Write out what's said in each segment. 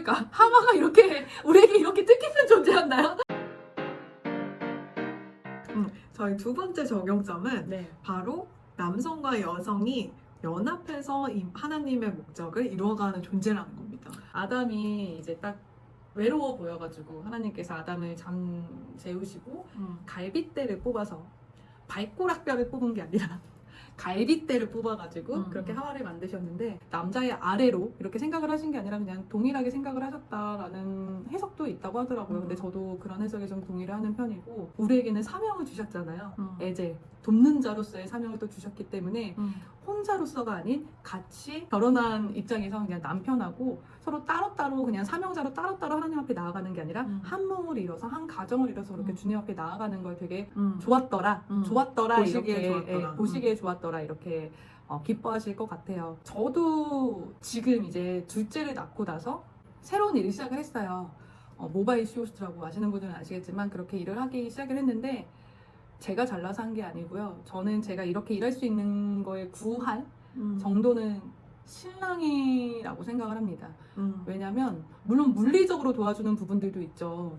그러니까 하마가 이렇게 우리에게 이렇게 뜻깊은 존재였나요? 저희 두 번째 적용점은 네. 바로 남성과 여성이 연합해서 이 하나님의 목적을 이루어가는 존재라는 겁니다. 아담이 이제 딱 외로워 보여가지고 하나님께서 아담을 잠 재우시고 갈빗대를 뽑아서 발꼬락뼈를 뽑은 게 아니라 갈빗대를 뽑아가지고 그렇게 하와를 만드셨는데 남자의 아래로 이렇게 생각을 하신 게 아니라 그냥 동일하게 생각을 하셨다라는 해석도 있다고 하더라고요. 근데 저도 그런 해석에 좀 동의를 하는 편이고 우리에게는 사명을 주셨잖아요. 에제 돕는 자로서의 사명을 또 주셨기 때문에 혼자로서가 아닌 같이 결혼한 입장에서 그냥 남편하고 서로 따로따로 그냥 사명자로 따로따로 하나님 앞에 나아가는 게 아니라 한 몸을 이뤄서 한 가정을 이뤄서 그렇게 주님 앞에 나아가는 걸 되게 좋았더라 보시기에 이렇게 좋았더라. 보시기에 좋았더라 이렇게 기뻐하실 것 같아요. 저도 지금 이제 둘째를 낳고 나서 새로운 일을 시작을 했어요. 모바일 쇼호스트라고 아시는 분들은 아시겠지만 그렇게 일을 하기 시작을 했는데 제가 잘나서 한 게 아니고요. 저는 제가 이렇게 일할 수 있는 거에 구할 정도는 신랑이라고 생각을 합니다. 왜냐면 물론 물리적으로 도와주는 부분들도 있죠.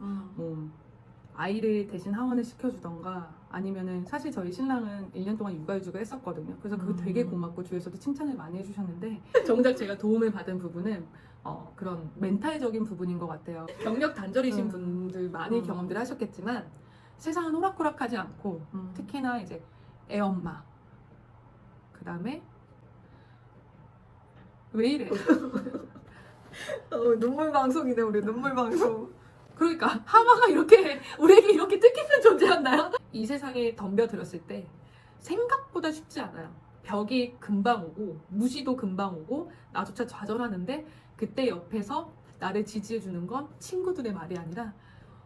아이를 대신 하원을 시켜주던가 아니면은 사실 저희 신랑은 1년 동안 육아휴직을 했었거든요. 그래서 그거 되게 고맙고 주위에서도 칭찬을 많이 해주셨는데 정작 제가 도움을 받은 부분은 그런 멘탈적인 부분인 것 같아요. 경력 단절이신 분들 많이 경험들 하셨겠지만 세상은 호락호락하지 않고 특히나 이제 애엄마 그 다음에 왜 이래? 눈물 방송이네 우리 눈물 방송. 그러니까 하마가 이렇게 우리에게 이렇게 뜻깊은 존재였나요? 이 세상에 덤벼들었을 때 생각보다 쉽지 않아요. 벽이 금방 오고 무시도 금방 오고 나조차 좌절하는데 그때 옆에서 나를 지지해주는 건 친구들의 말이 아니라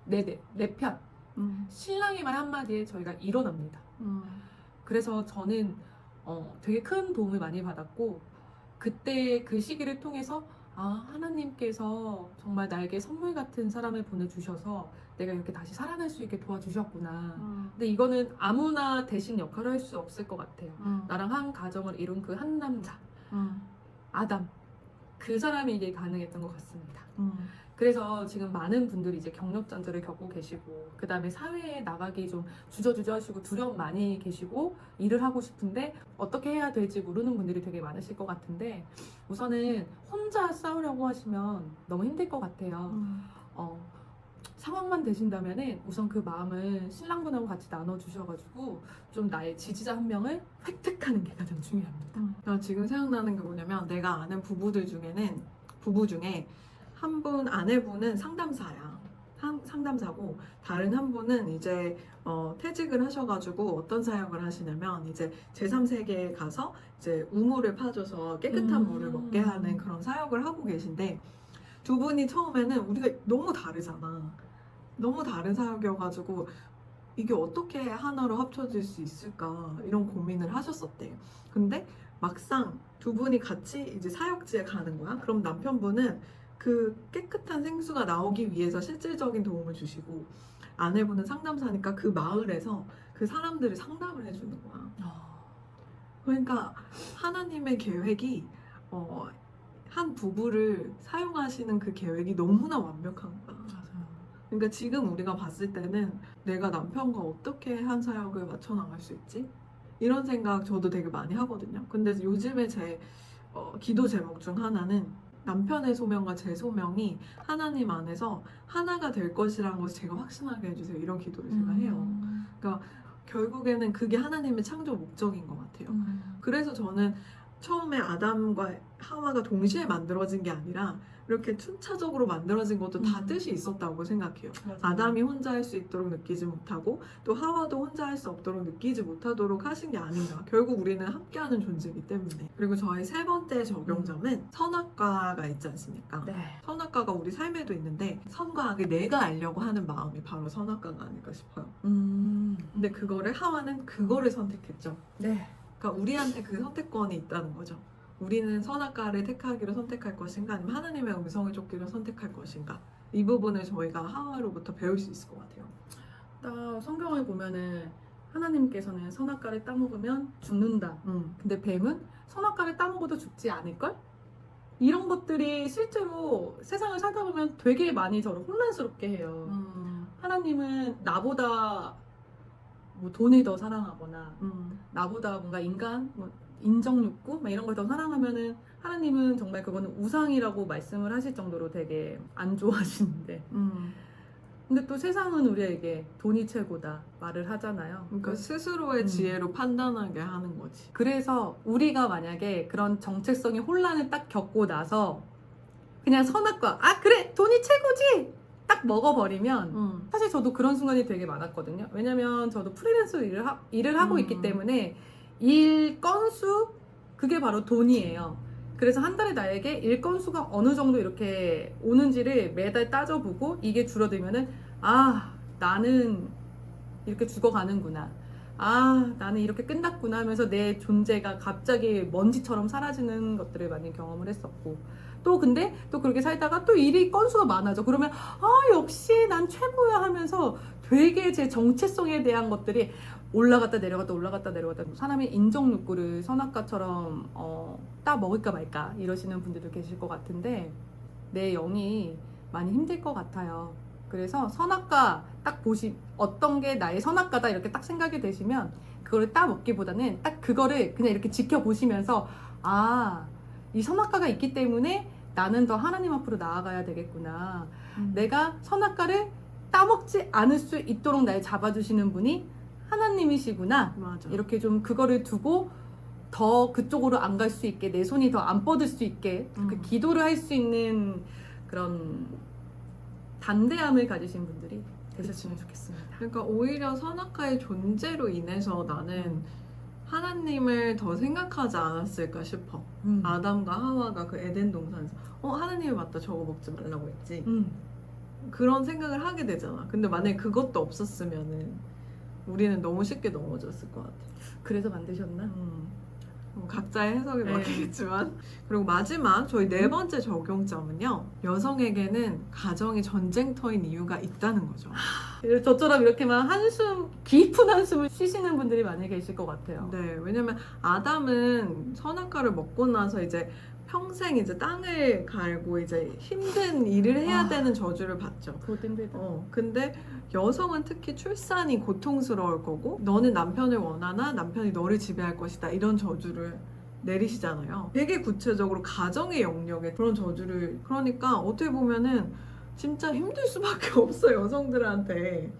내 편 신랑의 말 한마디에 저희가 일어납니다. 그래서 저는 되게 큰 도움을 많이 받았고 그때 그 시기를 통해서 하나님께서 정말 나에게 선물 같은 사람을 보내주셔서 내가 이렇게 다시 살아날 수 있게 도와주셨구나. 근데 이거는 아무나 대신 역할을 할 수 없을 것 같아요. 나랑 한 가정을 이룬 그 한 남자 아담 그 사람이 이게 가능했던 것 같습니다. 그래서 지금 많은 분들이 이제 경력 단절을 겪고 계시고 그 다음에 사회에 나가기 좀 주저주저 하시고 두려움 많이 계시고 일을 하고 싶은데 어떻게 해야 될지 모르는 분들이 되게 많으실 것 같은데 우선은 혼자 싸우려고 하시면 너무 힘들 것 같아요. 상황만 되신다면은 우선 그 마음을 신랑분하고 같이 나눠주셔가지고 좀 나의 지지자 한 명을 획득하는 게 가장 중요합니다. 나 지금 생각나는 게 뭐냐면 내가 아는 부부 중에 한 분 아내분은 상담사야. 상담사고 다른 한 분은 이제 퇴직을 하셔가지고 어떤 사역을 하시냐면 이제 제3세계에 가서 이제 우물을 파줘서 깨끗한 물을 먹게 하는 그런 사역을 하고 계신데 두 분이 처음에는 우리가 너무 다르잖아. 너무 다른 사역이어가지고 이게 어떻게 하나로 합쳐질 수 있을까 이런 고민을 하셨었대요. 근데 막상 두 분이 같이 이제 사역지에 가는 거야. 그럼 남편분은 그 깨끗한 생수가 나오기 위해서 실질적인 도움을 주시고 아내분은 상담사니까 그 마을에서 그 사람들을 상담을 해주는 거야. 그러니까 하나님의 계획이 한 부부를 사용하시는 그 계획이 너무나 완벽한 거야. 그러니까 지금 우리가 봤을 때는 내가 남편과 어떻게 한 사역을 맞춰 나갈 수 있지? 이런 생각 저도 되게 많이 하거든요. 근데 요즘에 제 기도 제목 중 하나는 남편의 소명과 제 소명이 하나님 안에서 하나가 될 것이라는 것을 제가 확신하게 해주세요. 이런 기도를 제가 해요. 그러니까 결국에는 그게 하나님의 창조 목적인 것 같아요. 그래서 저는 처음에 아담과 하와가 동시에 만들어진 게 아니라 이렇게 순차적으로 만들어진 것도 다 뜻이 있었다고 생각해요. 아담이 혼자 할 수 있도록 느끼지 못하고 또 하와도 혼자 할 수 없도록 느끼지 못하도록 하신 게 아닌가. 결국 우리는 함께하는 존재이기 때문에. 그리고 저의 세 번째 적용점은 선악과가 있지 않습니까? 네. 선악과가 우리 삶에도 있는데 선과 악을 내가 알려고 하는 마음이 바로 선악과가 아닐까 싶어요. 근데 그거를 하와는 그거를 선택했죠. 네. 그러니까 우리한테 그 선택권이 있다는 거죠. 우리는 선악과를 택하기로 선택할 것인가 아니면 하나님의 음성을 쫓기로 선택할 것인가. 이 부분을 저희가 하와로부터 배울 수 있을 것 같아요. 딱 성경을 보면은 하나님께서는 선악과를 따먹으면 죽는다. 근데 뱀은 선악과를 따먹어도 죽지 않을걸? 이런 것들이 실제로 세상을 살다 보면 되게 많이 저를 혼란스럽게 해요. 하나님은 나보다 뭐 돈을 더 사랑하거나 나보다 뭔가 인간, 뭐 인정 욕구 막 이런 걸 더 사랑하면은 하나님은 정말 그거는 우상이라고 말씀을 하실 정도로 되게 안 좋아하시는데 근데 또 세상은 우리에게 돈이 최고다 말을 하잖아요. 그러니까 스스로의 지혜로 판단하게 하는 거지. 그래서 우리가 만약에 그런 정체성의 혼란을 딱 겪고 나서 그냥 선악과 아 그래 돈이 최고지 딱 먹어버리면 사실 저도 그런 순간이 되게 많았거든요. 왜냐면 저도 프리랜서 일을 하고 있기 때문에 일 건수 그게 바로 돈이에요. 그래서 한 달에 나에게 일 건수가 어느 정도 이렇게 오는지를 매달 따져보고 이게 줄어들면은 아 나는 이렇게 죽어가는구나. 아 나는 이렇게 끝났구나 하면서 내 존재가 갑자기 먼지처럼 사라지는 것들을 많이 경험을 했었고 또 근데 또 그렇게 살다가 또 일이 건수가 많아져. 그러면 아 역시 난 최고야 하면서 되게 제 정체성에 대한 것들이 올라갔다 내려갔다 올라갔다 내려갔다 사람의 인정 욕구를 선악과처럼 따 먹을까 말까 이러시는 분들도 계실 것 같은데 내 영이 많이 힘들 것 같아요. 그래서 선악과 딱 어떤 게 나의 선악과다 이렇게 딱 생각이 되시면 그거를 따 먹기보다는 딱 그거를 그냥 이렇게 지켜보시면서 아 이 선악과가 있기 때문에 나는 더 하나님 앞으로 나아가야 되겠구나. 내가 선악과를 따먹지 않을 수 있도록 날 잡아주시는 분이 하나님이시구나. 맞아. 이렇게 좀 그거를 두고 더 그쪽으로 안 갈 수 있게 내 손이 더 안 뻗을 수 있게 그 기도를 할 수 있는 그런 담대함을 가지신 분들이 되셨으면 좋겠습니다. 그러니까 오히려 선악과의 존재로 인해서 나는 하나님을 더 생각하지 않았을까 싶어. 아담과 하와가 그 에덴 동산에서 하나님이 맞다 저거 먹지 말라고 했지. 그런 생각을 하게 되잖아. 근데 만약에 그것도 없었으면은 우리는 너무 쉽게 넘어졌을 것 같아. 그래서 만드셨나? 각자의 해석이 네. 맞겠지만. 그리고 마지막 저희 네 번째 적용점은요. 여성에게는 가정이 전쟁터인 이유가 있다는 거죠. 저처럼 이렇게만 한숨 깊은 한숨을 쉬시는 분들이 많이 계실 것 같아요. 네, 왜냐면 아담은 선악과를 먹고 나서 이제 평생 이제 땅을 갈고 이제 힘든 일을 해야 되는 저주를 받죠. 그것도 힘들다. 근데 여성은 특히 출산이 고통스러울 거고 너는 남편을 원하나 남편이 너를 지배할 것이다 이런 저주를 내리시잖아요. 되게 구체적으로 가정의 영역에 그런 저주를 그러니까 어떻게 보면은 진짜 힘들 수밖에 없어 여성들한테.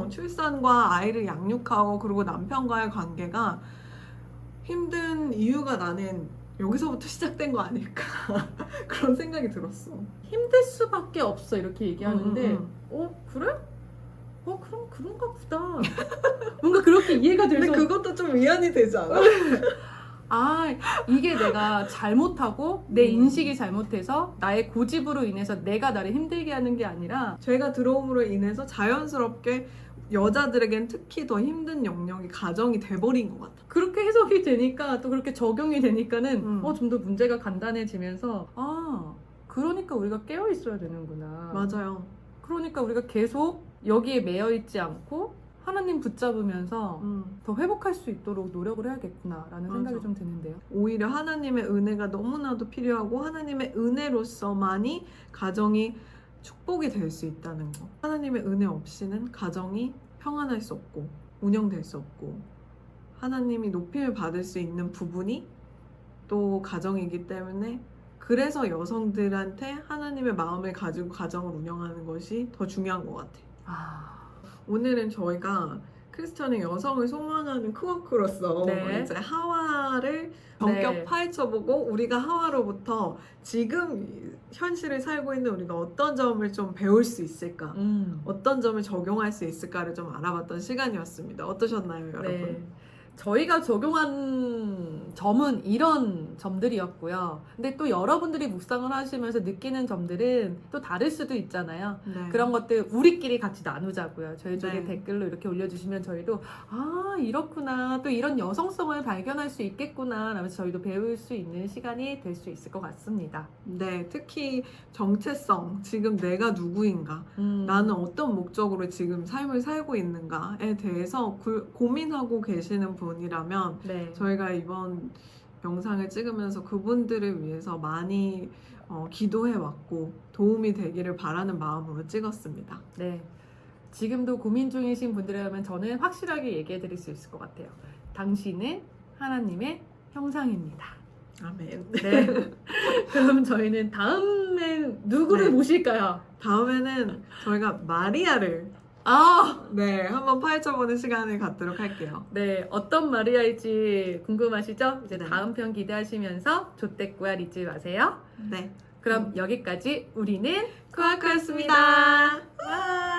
출산과 아이를 양육하고 그리고 남편과의 관계가 힘든 이유가 나는 여기서부터 시작된 거 아닐까 그런 생각이 들었어. 힘들 수밖에 없어 이렇게 얘기하는데 그래? 그럼 그런가 보다. 뭔가 그렇게 이해가 근데 돼서 그것도 좀 위안이 되지 않아? 아 이게 내가 잘못하고 내 인식이 잘못해서 나의 고집으로 인해서 내가 나를 힘들게 하는 게 아니라 죄가 들어옴으로 인해서 자연스럽게 여자들에겐 특히 더 힘든 영역이 가정이 돼버린 것 같아. 그렇게 해석이 되니까 또 그렇게 적용이 되니까는 음. 좀 더 문제가 간단해지면서 그러니까 우리가 깨어 있어야 되는구나. 맞아요. 그러니까 우리가 계속 여기에 매여 있지 않고 하나님 붙잡으면서 더 회복할 수 있도록 노력을 해야겠구나라는 맞아. 생각이 좀 드는데요. 오히려 하나님의 은혜가 너무나도 필요하고 하나님의 은혜로서만이 가정이 축복이 될 수 있다는 거. 하나님의 은혜 없이는 가정이 평안할 수 없고 운영될 수 없고 하나님이 높임을 받을 수 있는 부분이 또 가정이기 때문에 그래서 여성들한테 하나님의 마음을 가지고 가정을 운영하는 것이 더 중요한 것 같아. 오늘은 저희가 크리스천의 여성을 소망하는 크워크로서 네. 이제 하와를 본격 네. 파헤쳐보고 우리가 하와로부터 지금 현실을 살고 있는 우리가 어떤 점을 좀 배울 수 있을까, 어떤 점을 적용할 수 있을까를 좀 알아봤던 시간이었습니다. 어떠셨나요, 여러분? 네. 저희가 적용한 점은 이런 점들이었고요. 근데 또 여러분들이 묵상을 하시면서 느끼는 점들은 또 다를 수도 있잖아요. 네. 그런 것들 우리끼리 같이 나누자고요. 저희 쪽에 네. 댓글로 이렇게 올려주시면 저희도 이렇구나 또 이런 여성성을 발견할 수 있겠구나 라면서 저희도 배울 수 있는 시간이 될 수 있을 것 같습니다. 네, 특히 정체성, 지금 내가 누구인가, 나는 어떤 목적으로 지금 삶을 살고 있는가에 대해서 고민하고 계시는 분이라면 네. 저희가 이번 영상을 찍으면서 그분들을 위해서 많이 기도해 왔고 도움이 되기를 바라는 마음으로 찍었습니다. 네. 지금도 고민 중이신 분들이라면 저는 확실하게 얘기해 드릴 수 있을 것 같아요. 당신은 하나님의 형상입니다. 아멘. 네. 그럼 저희는 다음에 누구를 네. 모실까요? 다음에는 저희가 마리아를 한번 파헤쳐보는 시간을 갖도록 할게요. 네. 어떤 마리아일지 궁금하시죠? 이제 네. 다음 편 기대하시면서 조떼꾸알 잊지 마세요. 네. 그럼 여기까지 우리는 코아코였습니다. 와.